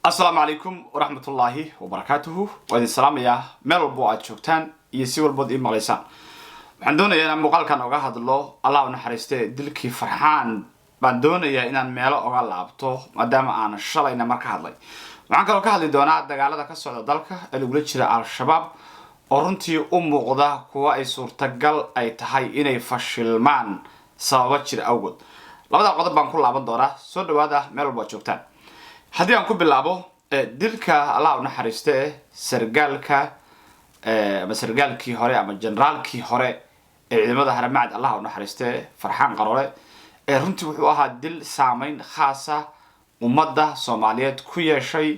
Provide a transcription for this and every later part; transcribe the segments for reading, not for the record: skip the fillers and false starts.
السلام عليكم ورحمة الله وبركاته وإذن السلام يا ميل بوعد شوكتان يسيو البود إيم غليسان عندنا يا مقال كان أوجه هذا الله ونحرسته دلكي فرحان بعدنا يا إن ميل أوجه لعبته مدام أنا الشلا إن مركز هذا وعنك لو كهذا دونا دجالة كسر دلك اللي قلت شراء على الشباب أرنتي غدا كوا يسور تجل أي تهاي إني فشل مان سوت شراء أوجد لبدا قدر بنقول لعبنا دورة صد هذا ميل بوعد شوكتان haddii aan ku bilaabo dilka Allah u naxariistay sargaalka ama sargaalkii hore ama generaalkii hore ee ciidamada haramcad Allah u naxariistay Farxaan Qaroole runtii wuxuu ahaa dil saameyn khaas ah ummadda Soomaaliyeed ku yeeshay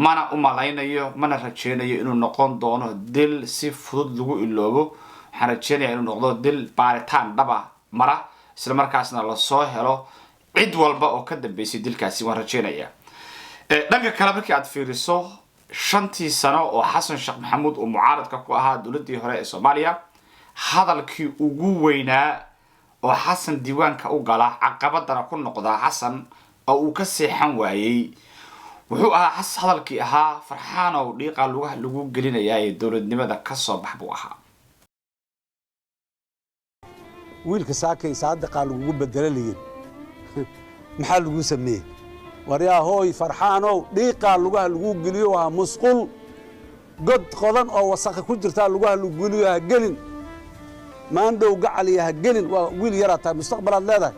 mana u malaynayo mana rajaynayo inuu noqon doono dil si fudud lagu iloobo waxaan rajaynayaa inuu noqdo dil baaritaan dhaba mara isla markaasna la soo helo cid walba oo ka dambeysay dilkaasi waan rajaynayaa dhanka kale markii aad fiiriso shantii sano oo Xasan Sheekh Maxamuud oo mucaaradka ku ahaa dawladii hore ee Soomaaliya hadalkii ugu weynaa oo Xasan diiwaanka u gala caqabadana ku noqda Xasan oo uu ka seexan waayay wuxuu ahaa hadalkii ahaa Farxaan oo dhiiqa lagu gelinayay dawladnimada ka soo bax buu ahaa wiilka saakay saadaqa lagu bedelayay maxaa lagu sameeyay وريا هوي فرحانو ديقا لغا لغو غليو مسقول قد قدن او وسخ كجرتا لغا لغو غليو غلين ما اندو غعليها غلين ويل يراتا مستقبل لهدا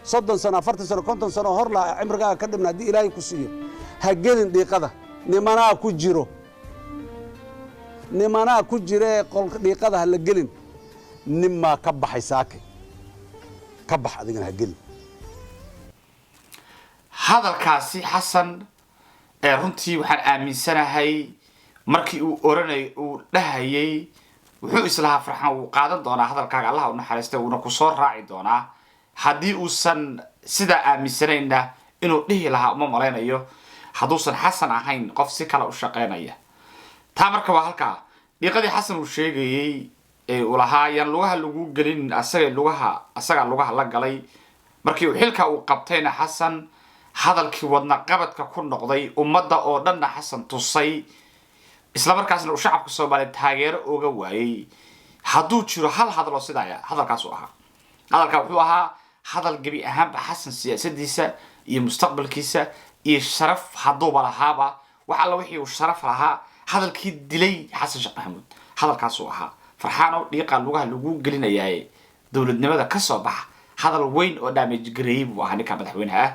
30 سنه 40 سنه 50 سنه هور لا عمرغا كدبنا دي الهي كسيو ها غلين ديقدا نمانا كجيرو نمانا كجيره قول ديقدا لا غلين نما كبخاي ساكي كبخ ادغنا ها غلين hadalkaasi Xasan runtii waxaan aaminsanahay markii uu oranay uu dhahayay wuxuu islaha Farxaan uu qaadan doonaa hadalkaaga Allah u naxariistay uu ku soo raaci doonaa hadii uusan sida aaminsanayna inuu dhihi lahaa uma malaynayo haduusan Xasan ahayn qof si kala u shaqeynaya taa marka waa halka dhiiqadii Xasan uu sheegayay uu lahaa yan lugaha lagu gelin asaga lugaha la galay markii uu xilka uu qabtayna Xasan hadalkii wadna qabadka ku noqday ummadda oo dhan Xasan tusay isla markaasna uu shacabka Soomaaliyeed taageero uga waayay haduu jiro hal hadal oo sidaaya hadalkaas uu ahaa hadalka wuxuu ahaa hadal gabi ahaanba Xasan siyaasadiisa iyo mustaqbalkiisa iyo sharaf haduu balahaaba waxa la wixii uu sharaf lahaa hadalkii dilay Xasan Sheekh Maxamuud hadalkaas uu ahaa Farxaan oo dhiiqa lugaha lagu gelinayay dawladnimada ka soo bax hadal weyn oo damage gareeyay buu ahaa ninka madaxweynaha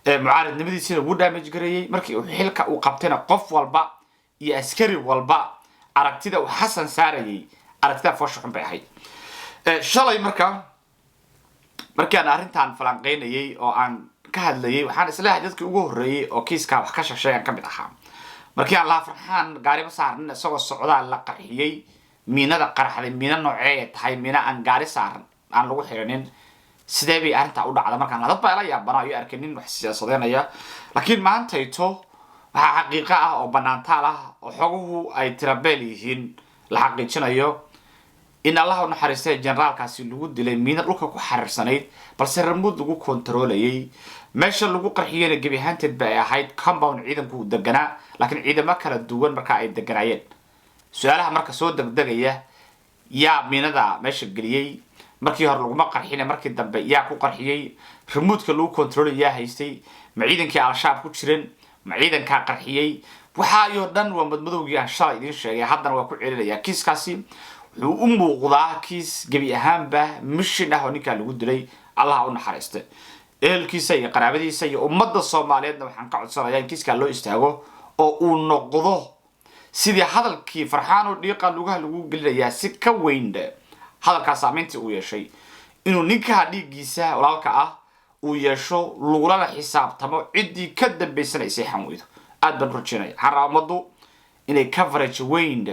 mucaaradnimadiisina wuu damage gareeyay markii uu xilka uu qabtayna qof walba iyo askari walba aragtida uu Xasan saarayay aragtida foosho xun bay ahayd shalay markii aan arrintan falanqeynayay oo aan ka hadlayay waxaan islaahay dadkii ugu horeeyay oo kiiska wax ka shaqeeyay ka mid ahaa markii aan la Farxaan gaariba saaran isagoo socdaa la qarxiyay miinada qarxaday miina noocee tahay miina aan gaari saaran aan lagu xirinin sidee bay arrinta u dhacday markaan la dadba la yaabana ay arkeenin wax siyaasadeynaya laakiin maantayto waxa xaqiiqo ah oo banaantaal ah oo xoguhu ay tirabeel yihiin la xaqiijinayo in Allah u naxariistay generaalkaasi lagu dilay miina dhulka ku xariirsanayd balse remote lagu kontroolayay meesha lagu qarxiyay gabi ahaanteed bay ahayd compound ciidanku deganaa laakiin ciidamo kala duwan marka ay deganaayeen su'aalaha marka soo degdegaya yaa miinada meesha galiyay markii hore lagu ma qarxinay markii dambe yaa ku qarxiyay remote-ka lagu kontroolaya haystay ma ciidankii al-shabaab ku jireen ma ciidanka qarxiyay waxa iyo dhan waa madmadowgii aan shalay idin sheegay haddana waa ku celinaya kiiskaasi wuxuu u muuqdaa kiis gabi ahaanba mission ah oo ninka lagu dilay Allah u naxariistay ehelkiisa iyo qaraabadiisa iyo ummadda Soomaaliyeedna waxaan ka codsanayaa in kiiska loo istaago oo uu noqdo sidii hadalkii Farxaan oo dhiiqa lugaha lagu gelinayaa si ka weyn hadalkaas saameyntii uu yeeshay inuu ninka dhiigiisa walaalka ah uu yeesho lugulana xisaabtamo cidii ka dambeysanaysay xamweydo aad baan rajeenay xaraamadu inay coverage weyn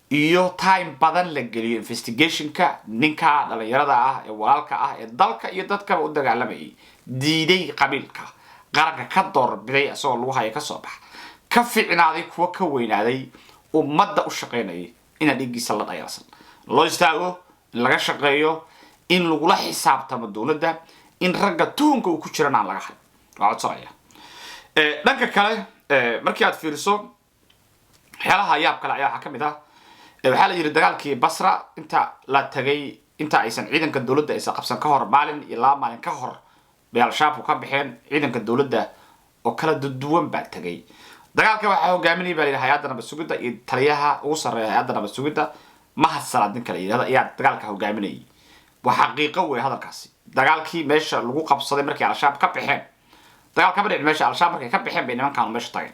iyo time badan la geliyo investigationka ninka dhalinyarada ah ee walaalka ah ee dalka iyo dadka u dagaalamayay diiday qabiilka qaranka ka doorbiday asoo lagu hayo ka soo bax ka fiicnaaday kuwa ka weynaaday ummadda u shaqeynayay in dhiigiisa la dhayalsan loo istaago laga shaqeeyo in lagu la xisaabtamo dawladda in ragga tuunka uu ku jiraan aan laga hay waa codsanaya dhanka kale markii aad fiiriso xeelaha yaab kale ayaa waxa kamid ah waxaa la yiri dagaalkii Basra inta la tagay inta aysan ciidanka dawladda aysan qabsan ka hor maalin iyo laba maalin ka hor bay al-shabaab ka baxeen ciidanka dawladda oo kala duwan baa tagay dagaalka waxa hogaaminay baa ilaahay hay'adda nabad sugidda iyo taliyaha ugu sareeya hay'adda nabad sugidda Mahad Salaad ninka la yiraahdo ayaa dagaalka hogaaminay waxa xaqiiqo weey hadalkaasi dagaalkii meesha lagu qabsaday markii al-shabaab ka baxeen dagaalka badheed meesha al-shabaab markay ka baxeen bay nimankan meesha tageen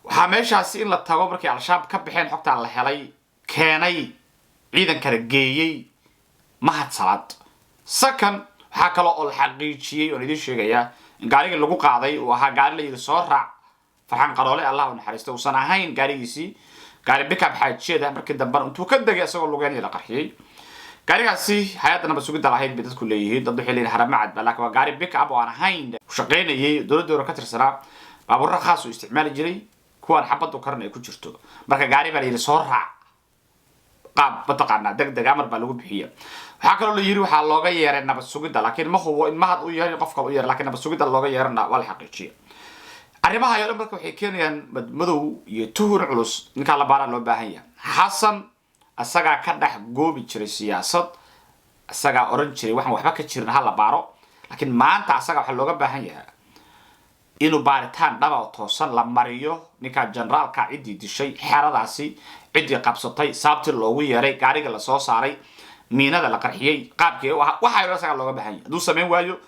waxa meeshaasi in la tago markii al-shabaab ka baxeen xogta la helay keenay ciidan kala geeyay Mahad Salaad sakan waxa kale oo la xaqiijiyay oo idin sheegaya in gaariga lagu qaaday oo ahaa gaari la yiri soo raac farxan qaroole Allah u naxariisto usan ahayn gaarigiisi gaari bikab xaajiyada markii dambe intuu ka dagay asagoo lugeyn la qarxiyay gaarigaasi hay'adda nabad sugidda lahayd bay dadku leeyihiin dad waxay leeyihiin haramacad balaakiin waa gaari bikab oo aan ahayn shaqeynayay dawladda ka tirsanaa baabuur khaas u isticmaali jiray kuwan xabad u karan ay ku jirto marka gaari baa la yiri soo raac qaab bataqana degdeg amar baa lagu bixiyaa waxa kale oo la yiri waxa looga yeeray nabad sugidda laakiin ma hubo in mahad u yeeray qofka u yeeray laakiin nabad sugidda looga yeerana waa la xaqiijiyay arrimaha yar marka waxay keenayaan madow iyo tuhur culus ninka la baaran loo baahan yahay Xasan asaga ka dhax goobi jiray siyaasad asaga oran jiray waxaan waxba ka jirin hal la baaro laakiin maanta asaga waxa looga baahan yahay inuu baaritaan dhaba oo toosan la mariyo ninka generalka cidii dishay xeradaasi cidii qabsatay sababtii loogu yeeray gaariga la soo saaray miinada la qarxiyay qaabkii waxa ay asaga looga baahan yahay haduu sameyn waayo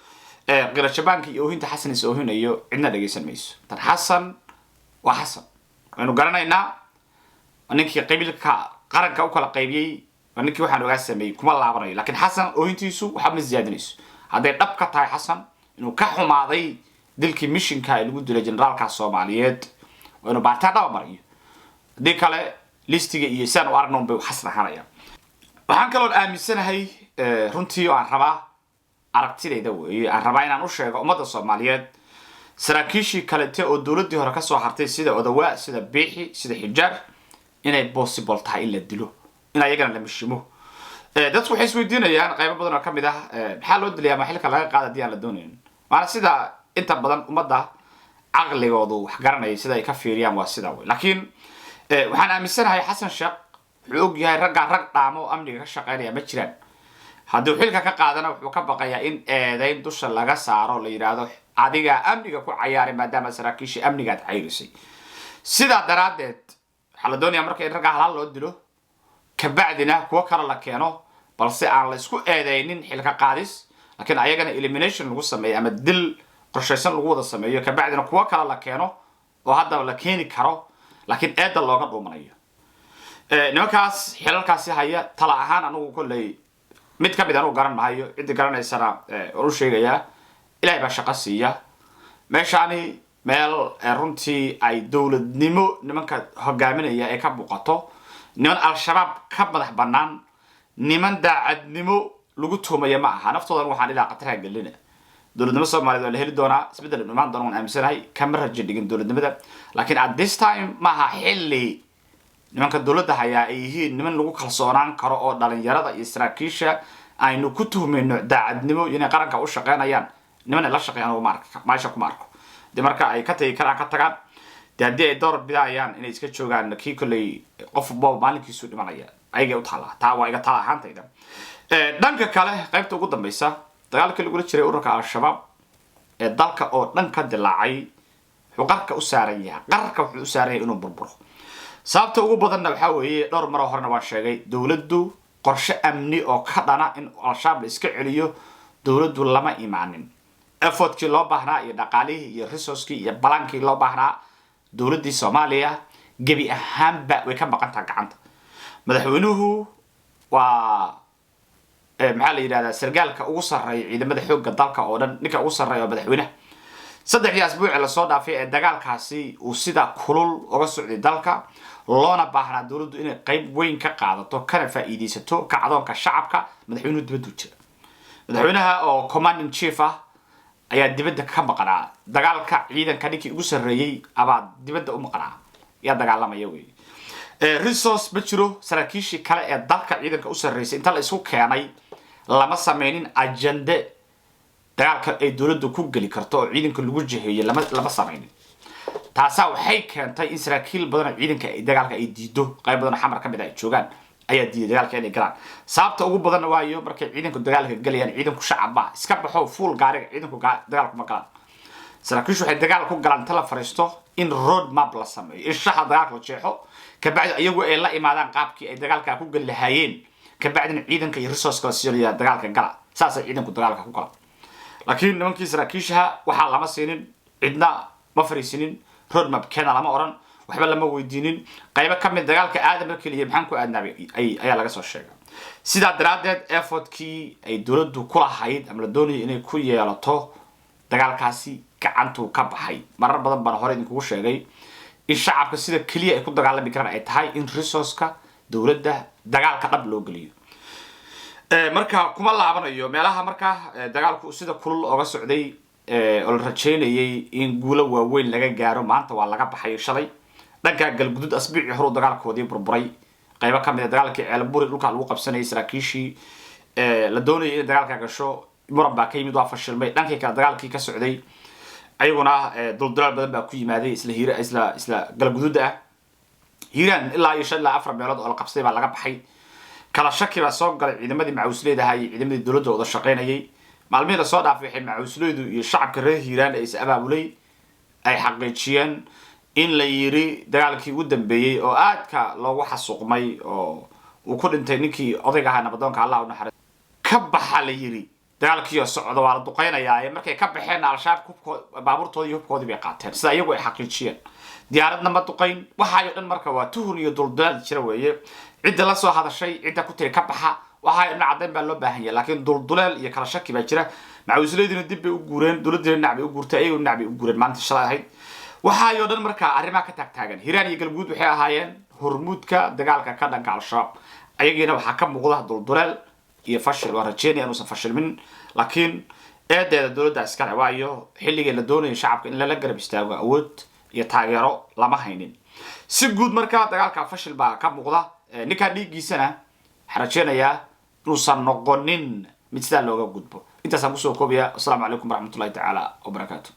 qirashabaanki iyo hinta Xasan isoo hinayo cidna dhageysan mayso tan Xasan waa Xasan waanu garanaynaa ninkii qabiilka qaranka u kala qaybiyay ninkii waxaan ogaa sameeyay kuma laabanayo laakiin Xasan oo hintiisu waxa ma ziyaadinayso haday dhab ka tahay Xasan inuu ka xumaaday dilkii missionka ay lagu dilay generalka Soomaaliyeed waanu baartaan dhaba mariyo hadii kale listiga iyo saan u aragno bay Xasan ahaanaya waxaan kaloo aaminsanahay runtii oo aan rabaa aragtidayda weeye aan rabaa inaan u sheego ummadda Soomaaliyeed saraakiishii kale oo dawladii hore ka soo hartay sida Odawa sida Biixi sida Xijaar inay possible tahay in la dilo in ayagana la mishimo dadku waxay isweydiinayaan qaybo badan oo kamid ah maxaa loo dilayaa ma xilka laga qaado diyaan la doonayn waana sida inta badan ummadda aqligoodu wax garanay sida ay ka fiiriyaan waa sida way laakiin waxaan aaminsanahay Xasan Sheekh wuxuu og yahay rag dhaamo amniga ka shaqeynaya ma jiraan haddii xilka ka qaadana wuxuu ka baqayaa in eedayn dusha laga saaro la yiraahdo adiga amniga ku cayaaray maadaama saraakiishii amniga aad cayrisay sida daraadeed waxa la doonayaa marka in rag halaal loo dilo ka bacdina kuwa kale la keeno balse aan la isku eedaynin xilka qaadis laakiin ayagana elimination lagu sameeyo ama dil qorshaysan lagu wada sameeyo ka bacdina kuwa kale la keeno oo hadda la keeni karo laakiin eeda looga dhuumanayo nimankaas xilalkaasi haya tala ahaan anigu kulay mid ka mid anu garan maayo cid garanaysana oo sheegaya ilaahay baa shaqo siiya meeshani meel runtii ay dawladnimo nimanka hogaaminaya ee ka buqato niman al-shabaab ka madax banaan niman daacadnimo lagu tuumaya ma aha naftoodan waxaan ilaa qataraha galina dawladnimo Soomaaliyeed la heli doona isbedel imaan doona aan aaminsanahay kamera jidhigin dawladnimada laakiin at this time ma aha xilli nimanka dawladda haya ay yihiin niman lagu kalsoonaan karo oo dhalinyarada iyo saraakiisha aynu ku tuhmayno daacadnimo inay qaranka u shaqeynayaan niman la shaqeeyaan oo maasha ku marko de marka ay ka tagi karaan ka tagaan de hadii ay door bidayaan inay iska joogaan kii kulay qof boob maalinkiisu dhimanaya ayaga u taala taa waa iga tala ahaantayda dhanka kale qaybta ugu dambaysa dagaalka lagu jiray ururka al-shabaab ee dalka oo dhan ka dilaacay xuqarka u saaran yahay qarka wuxuu u saaran yahay inuu burburo sababta ugu badanna waxa weeye dhowr mar horena waan sheegay dawladdu qorshe amni oo ka dhana in al-shabaab iska celiyo dawladdu lama imaanin effortkii loo baahnaa iyo dhaqaalihii iyo resourcekii iyo balankii loo baahnaa dawladdii Soomaaliya gebi ahaanba way ka maqantaa gacanta madaxweynuhu waa maxaa la yiraahdaa sargaalka ugu sareeya ciidamada xoogga dalka oo dhan ninka ugu sareeya madaxweynaha saddex asbuuc la soo dhaafay ee dagaalkaasi uu sida kulul uga socday dalka loona baahnaa dawladdu inay qayb weyn ka qaadato kana faa'iideysato kacdoonka shacabka madaxweynuhu dibadda u jira madaxweynaha oo commanding chief ah ayaa dibadda ka maqnaa dagaalka ciidanka ninkii ugu sareeyay abaa dibadda u maqnaa yaa dagaalamaya weey resource ma jiro saraakiishii kale ee dalka ciidanka u sareeysay inta la isku keenay lama sameynin agenda dagaalka ay dawladdu ku gali karto oo ciidanka lagu jiheeyay lama sameynin taasaa waxay keentay in saraakiil badan ciidanka ay dagaalka ay diido qayb badan xamar ka mid ah ay joogaan ayaa diiday dagaalka inay galaan sababta ugu badan waayo markay ciidanku dagaalka galayaan ciidanku shacabba iska baxo full gaariga ciidanku dagaalku ma galaan saraakiishu waxay dagaal ku galaan tala fariisto in road map la sameeyo in shaxa dagaalka la jeexo kabacdi iyagu ay la imaadaan qaabkii ay dagaalka ku gali lahaayeen kabacdina ciidanka iyo resource-ka siiyay dagaalka gala saas ay ciidanku dagaalka ku galaan laakiin nimankii saraakiisha waxa lama siinin cidna ma fariisinin road map keena lama oran waxba lama weydiinin qaybo ka mid dagaalka aadam markii la maxaan ku aadnaabay ayaa laga soo sheegay sidaa daraadeed effortkii ay dowladdu ku lahayd ama la doonayay inay ku yeelato dagaalkaasi gacantu ka baxay marar badan baan hore idinkugu sheegay in shacabka sida kaliya ay ku dagaalami karaan ay tahay in resource-ka dowladda dagaalka dhab loo geliyo marka kuma laabanayo meelaha marka dagaalku sida kulul ooga socday oo la rajeynayay in guulo waaweyn laga gaaro maanta waa laga baxay shalay dhanka galgudud asbiici hore dagaalkoodii burburay qaybo ka mid ah dagaalkii ceelburi dhulka lagu qabsanayay saraakiishii la doonayay in dagaalka gasho muran baa ka yimid waa fashilmay dhankii kale dagaalkii ka socday ayaguna duldulaal badan baa ku yimaaday isla galgudud ah hiiraan ilaa iyo 4 meelood oo la qabsaday baa laga baxay kala shaki baa soo galay ciidamadii macawisleedaha iyo ciidamadii dowladda wada shaqeynayay maalmihii la soo dhaafay waxay macawisleedu iyo shacabka reer hiiraan ay is abaabulay ay xaqiijiyeen in la yiri dagaalkii ugu dambeeyay oo aadka loogu xasuuqmay oo uu ku dhintay ninkii odayga ahaa nabadoonka Allah u naxariisto ka baxa la yiri dagaalkii oo socdo waa la duqeynayaa markay ka baxeen al-shabaab baabuurtoodii iyo hubkoodii bay qaateen sida iyagu ay xaqiijiyeen diyaaradna ma duqeyn waxa ay dhan marka waa tuhun iyo duldulaal jira weeye cidda la soo hadashay cidda ku tiri ka baxa waxa ay dhacday baa loo baahan yahay laakiin duldulaal iyo kala shaki baa jira macawisleedina dib bay u guureen dowladda nacbi u guurtay ayagu nacbi u guureen maanta shalay ahayd waxa ay dhan marka arrimaha ka taagan hiiraan iyo galguud waxay ahaayeen hormuudka dagaalka ka dhanka al-shabaab ayagiina waxa ka muuqda duldulaal iyo fashil waa rajeynaya inuusan fashilmin laakiin eedeeda dowladda iska waayo xilliga la doonayo shacabka in la garab istaago awood iyo taageero lama haynin si guud marka dagaalka fashil baa ka muuqda ninka dhiigiisana xarajeynaya inuusan noqonin mid sidaa looga gudbo intaasaan kusoo koobaya assalaamu calaykum waraxmatullahi tacaala wabarakaatu